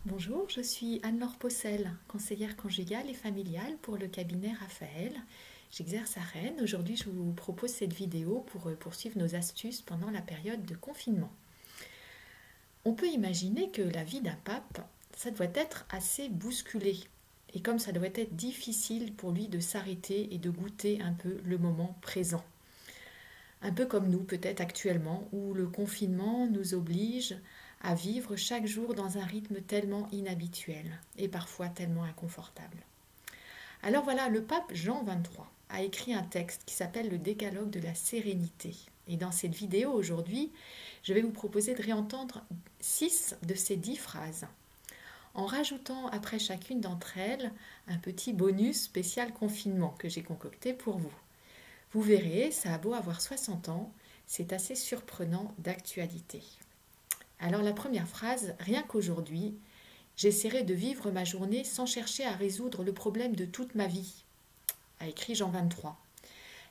Bonjour, je suis Anne-Laure Possel, conseillère conjugale et familiale pour le cabinet Raphaël. J'exerce à Rennes. Aujourd'hui, je vous propose cette vidéo pour poursuivre nos astuces pendant la période de confinement. On peut imaginer que la vie d'un pape, ça doit être assez bousculé. Et comme ça doit être difficile pour lui de s'arrêter et de goûter un peu le moment présent. Un peu comme nous peut-être actuellement, où le confinement nous oblige à vivre chaque jour dans un rythme tellement inhabituel et parfois tellement inconfortable. Alors voilà, le pape Jean XXIII a écrit un texte qui s'appelle le Décalogue de la sérénité. Et dans cette vidéo aujourd'hui, je vais vous proposer de réentendre 6 de ces 10 phrases, en rajoutant après chacune d'entre elles un petit bonus spécial confinement que j'ai concocté pour vous. Vous verrez, ça a beau avoir 60 ans, c'est assez surprenant d'actualité. Alors la première phrase, rien qu'aujourd'hui, j'essaierai de vivre ma journée sans chercher à résoudre le problème de toute ma vie, a écrit Jean XXIII.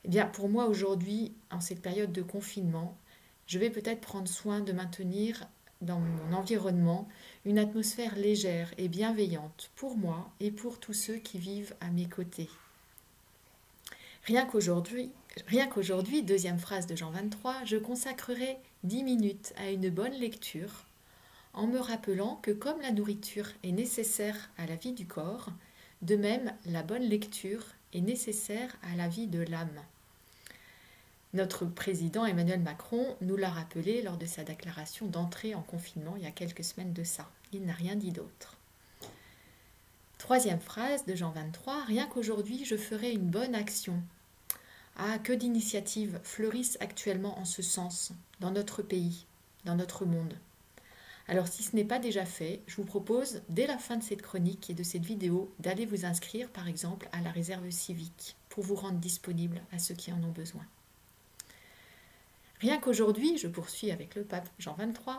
Eh bien, pour moi aujourd'hui, en cette période de confinement, je vais peut-être prendre soin de maintenir dans mon environnement une atmosphère légère et bienveillante pour moi et pour tous ceux qui vivent à mes côtés. Rien qu'aujourd'hui, deuxième phrase de Jean XXIII, je consacrerai 10 minutes à une bonne lecture en me rappelant que comme la nourriture est nécessaire à la vie du corps, de même la bonne lecture est nécessaire à la vie de l'âme. Notre président Emmanuel Macron nous l'a rappelé lors de sa déclaration d'entrée en confinement il y a quelques semaines de ça. Il n'a rien dit d'autre. Troisième phrase de Jean XXIII, rien qu'aujourd'hui je ferai une bonne action. Ah, que d'initiatives fleurissent actuellement en ce sens, dans notre pays, dans notre monde. Alors si ce n'est pas déjà fait, je vous propose, dès la fin de cette chronique et de cette vidéo, d'aller vous inscrire par exemple à la réserve civique, pour vous rendre disponible à ceux qui en ont besoin. Rien qu'aujourd'hui, je poursuis avec le pape Jean XXIII,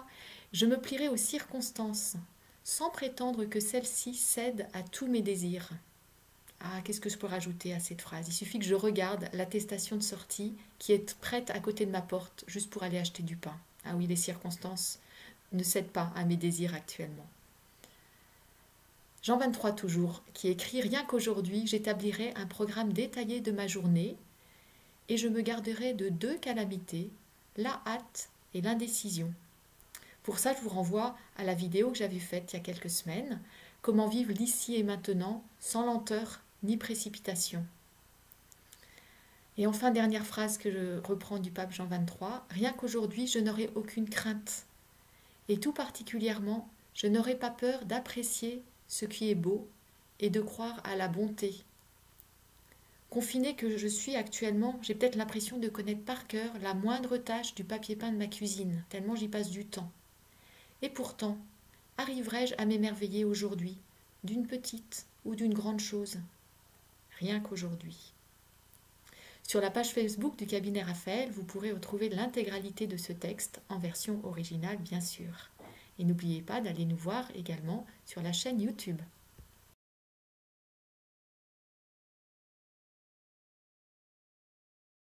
je me plierai aux circonstances, sans prétendre que celles-ci cèdent à tous mes désirs. Ah, qu'est-ce que je peux rajouter à cette phrase? Il suffit que je regarde l'attestation de sortie qui est prête à côté de ma porte, juste pour aller acheter du pain. Ah oui, les circonstances ne cèdent pas à mes désirs actuellement. Jean XXIII toujours, qui écrit « Rien qu'aujourd'hui, j'établirai un programme détaillé de ma journée et je me garderai de 2 calamités, la hâte et l'indécision. » Pour ça, je vous renvoie à la vidéo que j'avais faite il y a quelques semaines, « Comment vivre l'ici et maintenant, sans lenteur ni précipitation. » Et enfin, dernière phrase que je reprends du pape Jean XXIII, « Rien qu'aujourd'hui, je n'aurai aucune crainte. Et tout particulièrement, je n'aurai pas peur d'apprécier ce qui est beau et de croire à la bonté. Confinée que je suis actuellement, j'ai peut-être l'impression de connaître par cœur la moindre tâche du papier peint de ma cuisine, tellement j'y passe du temps. Et pourtant, arriverai-je à m'émerveiller aujourd'hui d'une petite ou d'une grande chose? Rien qu'aujourd'hui. Sur la page Facebook du cabinet Raphaël, vous pourrez retrouver l'intégralité de ce texte en version originale, bien sûr. Et n'oubliez pas d'aller nous voir également sur la chaîne YouTube.